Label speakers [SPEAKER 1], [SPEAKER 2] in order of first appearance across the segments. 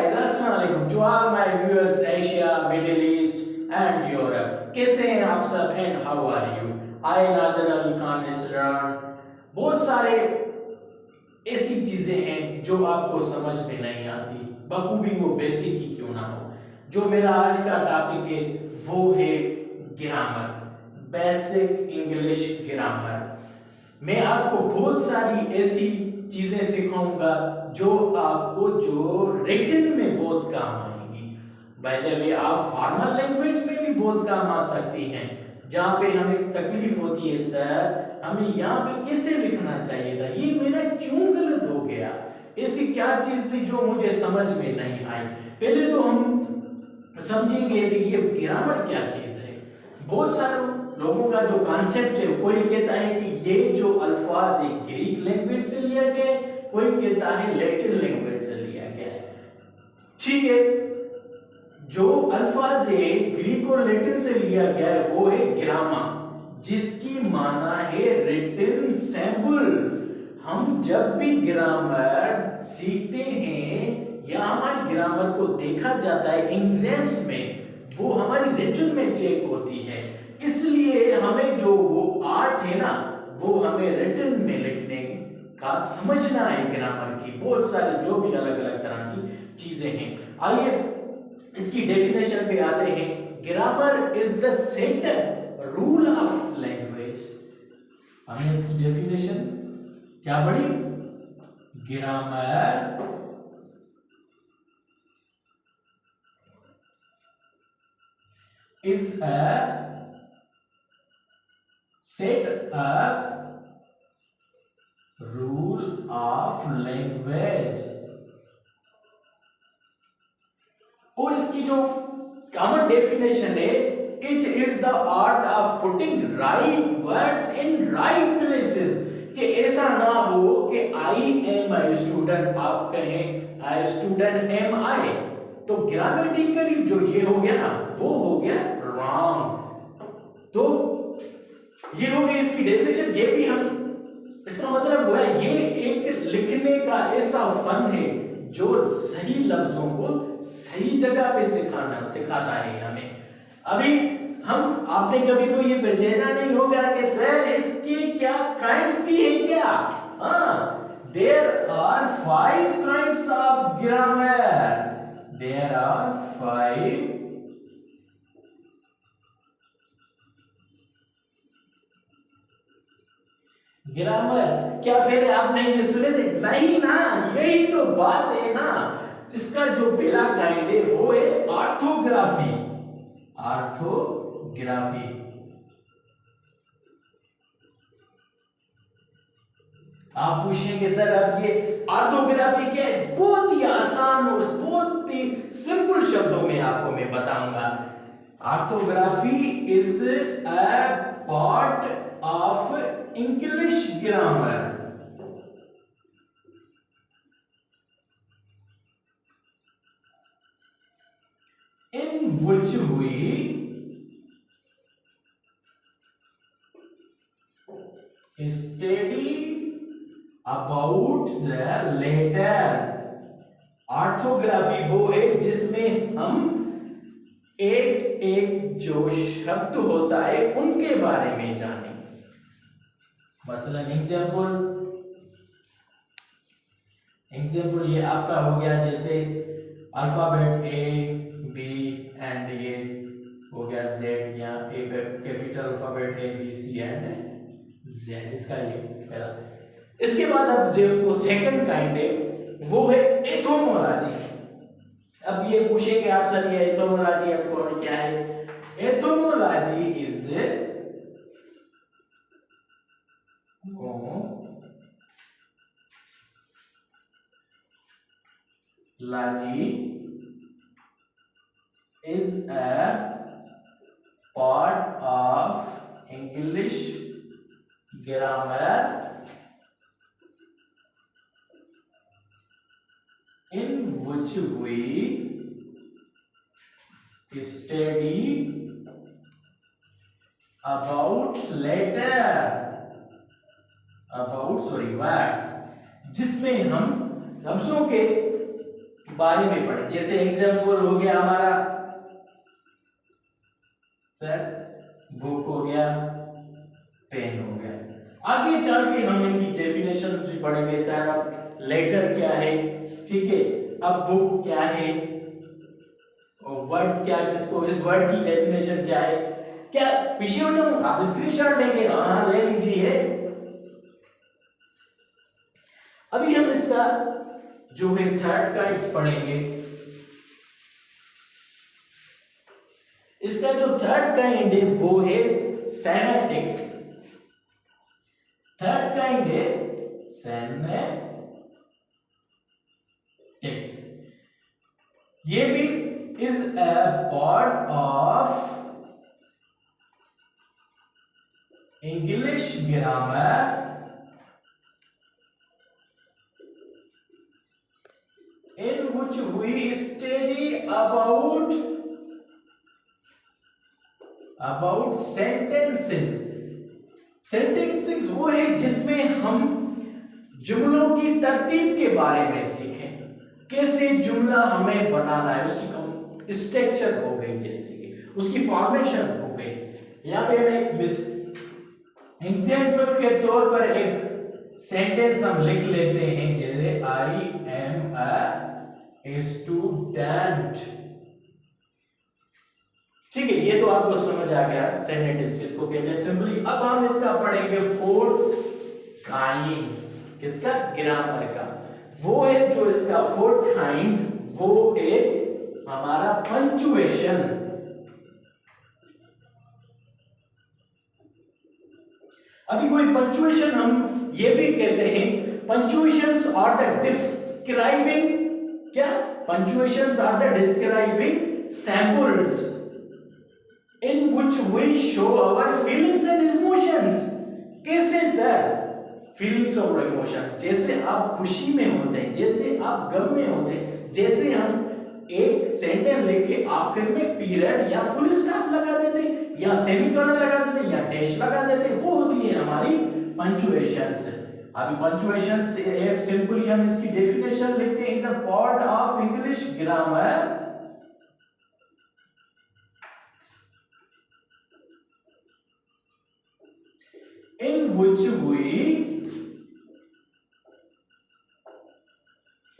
[SPEAKER 1] guys, अस्सलामुअलैकुम to all my viewers Asia, Middle East and Europe. कैसे हैं आप सब and how are you? I नाज़र Ali Khan Isran. बहुत सारे ऐसी चीजें हैं जो आपको समझ में नहीं आती, बखूबी वो बेसिक ही क्यों ना हो। जो मेरा आज का टॉपिक है वो है ग्रामर, बेसिक इंग्लिश ग्रामर। मैं आपको बहुत सारी ऐसी चीजें सिखाऊंगा जो आपको जो रिटन में बहुत काम आएंगी। बाय द वे आप फॉर्मल लैंग्वेज में भी बहुत काम आ सकती हैं, जहाँ पे हमें तकलीफ होती है सर हमें यहाँ पे कैसे लिखना चाहिए था, ये मेरा क्यों गलत हो गया, ऐसी क्या चीज थी जो मुझे समझ में नहीं आई। पहले तो हम समझेंगे कि ये ग्रामर क्या चीज है। बहुत सारे लोगों का जो कॉन्सेप्ट है, कोई कहता है कि ये जो अल्फाज है ग्रीक लैंग्वेज से लिया गया है, कोई कहता है लैटिन लैंग्वेज से लिया गया है। ठीक है, जो अल्फाज है ग्रीक और लैटिन से लिया गया है वो है ग्रामर, जिसकी माना है रिटन सैंपल। हम जब भी ग्रामर सीखते हैं या हमारी ग्रामर को देखा जाता है एग्जाम्स में, वो हमारी रिटन में चेक होती है। इसलिए हमें जो वो आर्ट है ना, वो हमें रिटन में लिखने का समझना है। ग्रामर की बहुत सारी जो भी अलग अलग तरह की चीजें हैं। आइए इसकी डेफिनेशन पे आते हैं। Grammar is the set rule of language. हमने इसकी डेफिनेशन क्या पढ़ी? Grammar is a set up rule of language। और इसकी जो कॉमन डेफिनेशन है, it is the art of putting right words in right places. कि ऐसा ना हो कि आई एम आई स्टूडेंट आप कहें आई स्टूडेंट एम आई, तो ग्रामेटिकली जो ये हो गया ना वो हो गया रॉन्ग। तो ये हो गई इसकी डेफिनेशन। ये भी हम इसका मतलब हुआ ये एक लिखने का ऐसा फन है जो सही लफ्जों को सही जगह पे सिखाता है हमें। अभी हम आपने कभी तो ये पहचाना नहीं होगा कि सर इसके क्या काइंड्स भी है क्या? हाँ, there are 5 kinds of grammar. There are 5 grammar. क्या पहले आपने ये सुने थे? नहीं ना, यही तो बात है ना। इसका जो पहला काइंड है वो है ऑर्थोग्राफी। ऑर्थोग्राफी आप पूछेंगे सर अब ये ऑर्थोग्राफी क्या है? बहुत ही आसान और बहुत ही सिंपल शब्दों में आपको मैं बताऊंगा। Orthography is a part of English grammar. in which we study about the letter। Orthography वो है जिसमें हम एक एक जो शब्द होता है उनके बारे में जाने। मसलन एग्जाम्पल ये आपका हो गया जैसे अल्फाबेट ए बी एंड ये हो गया जेड, या a capital alphabet A B C and Z, इसका ये पहला। इसके बाद अब जो उसको सेकंड काइंड है वो है एथोमोलॉजी। अब ये पूछेंगे आप सर ये एथोमोलॉजी आपको क्या है? एथोमोलॉजी is a part of English grammar in which we study about words, जिसमें हम लफ्जों के बारे में पढ़े। जैसे एग्जाम्पल हो गया हमारा सर बुक हो गया, पेन हो गया। आगे चल के हम इनकी डेफिनेशन भी पढ़ेंगे सर। अब लेटर क्या है, ठीक है, अब बुक क्या है, और वर्ड क्या, इसको इस वर्ड की डेफिनेशन क्या है, क्या पीछे हो जाऊं, आप स्क्रीनशॉट लेंगे, हाँ ले लीजिए। अभी हम इसका जो है थर्ड काइंड्स पढ़ेंगे। इसका जो थर्ड काइंड है वो है सेनेटिक्स। थर्ड काइंड है सेनेटिक्स। ये भी is a part of English grammar in which we study about sentences। sentences वो है जिसमें हम जुमलों की तरतीब के बारे में सीखें, कैसे जुमला हमें बनाना है, उसकी स्ट्रक्चर हो गई, जैसे कि उसकी फॉर्मेशन हो गई। यहाँ पे हम एक एग्जाम्पल के तौर पर एक सेंटेंस हम लिख लेते हैं, जैसे आई एम अ स्टूडेंट। ठीक है, ये तो आपको समझ आ गया सेंटेंस किसको कहते हैं, सिंपली। अब हम इसका पढ़ेंगे फोर्थ काइंड, किसका, ग्रामर का। वो है जो इसका फोर्थ काइंड, वो है हमारा पंक्चुएशन। अभी कोई पंक्चुएशन हम ये भी कहते हैं, पंक्चुएशंस आर द डिस्क्राइबिंग, क्या, punctuations are the describing symbols in which we show our feelings and emotions। कैसे सर, फीलिंग्स और इमोशंस, जैसे आप खुशी में होते हैं, जैसे आप गम में होते हैं, जैसे हम एक सेंटेंस लेके आखिर में पीरियड या फुल स्टॉप लगा देते या सेमीकोलन लगा देते या डैश लगा देते, वो होती है हमारी पंक्चुएशंस। अभी पंक्चुएशन से एक सिंपली हम इसकी डेफिनेशन लिखते हैं, is a part of English grammar in which we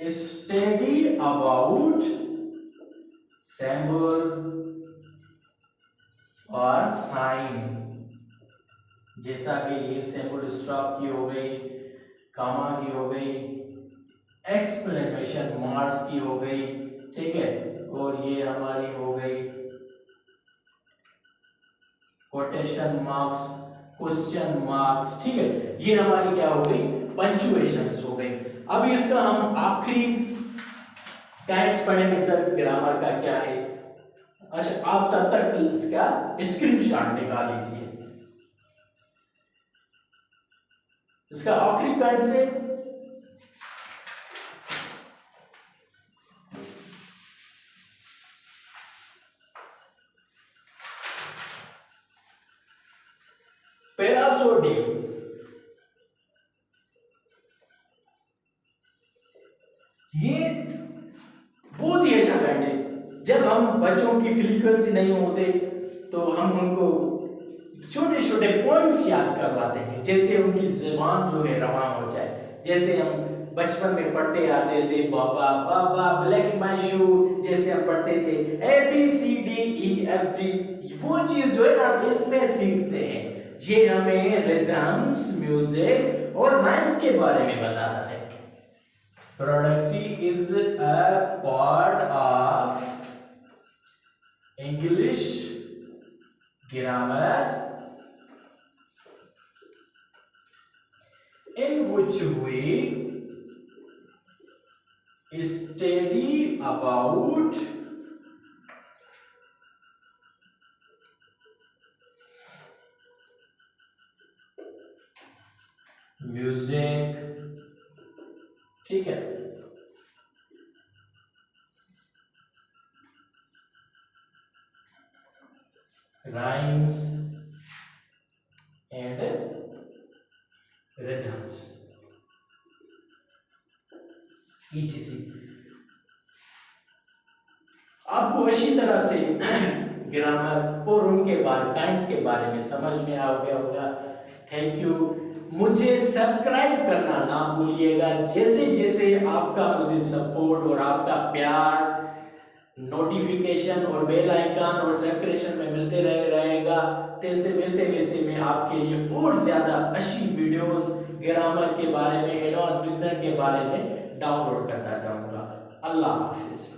[SPEAKER 1] study about symbol और साइन। जैसा कि ये सिंबल स्टॉप की हो गई, कामा की हो गई, एक्सक्लेमेशन मार्क्स की हो गई, ठीक है, और ये हमारी हो गई कोटेशन मार्क्स, क्वेश्चन मार्क्स, ठीक है, ये हमारी क्या हो गई, पंक्चुएशंस हो गई। अब इसका हम आखिरी टाइप्स पढ़ेंगे सर, ग्रामर का क्या है। अच्छा, आप तब तक इसका स्क्रीनशॉट निकाल लीजिए। इसका आखिरी काइंड से पैरासोडी, ये बहुत ही अच्छा काइंड है। जब हम बच्चों की फ्रीक्वेंसी नहीं होते तो हम उनको छोटे छोटे पॉइंट्स याद करवाते हैं, जैसे उनकी जुबान जो है रवान हो जाए। जैसे हम बचपन में पढ़ते आते थे, बाबा बाबा ब्लैक माय शू, जैसे हम पढ़ते थे ABCDEFG, वो चीज जो है ना इसमें सीखते हैं। ये हमें रिदम्स, म्यूजिक और राइम्स के बारे में बताता है। प्रोडक्सी is a part of English grammar in which we study about music, ठीक है, rhymes and rhythms, etc। आपको अच्छी तरह से ग्रामर और उनके बारे काइंड्स के बारे में समझ में आ गया होगा। Thank you. मुझे सब्सक्राइब करना ना भूलिएगा। जैसे जैसे आपका मुझे सपोर्ट और आपका प्यार नोटिफिकेशन और बेल आइकन और सब्सक्रिप्शन में मिलते रहेगा, तैसे वैसे वैसे मैं आपके लिए और ज़्यादा अच्छी वीडियोस ग्रामर के बारे में, एडवांस बिगनर के बारे में डाउनलोड करता जाऊंगा। अल्लाह हाफिज़।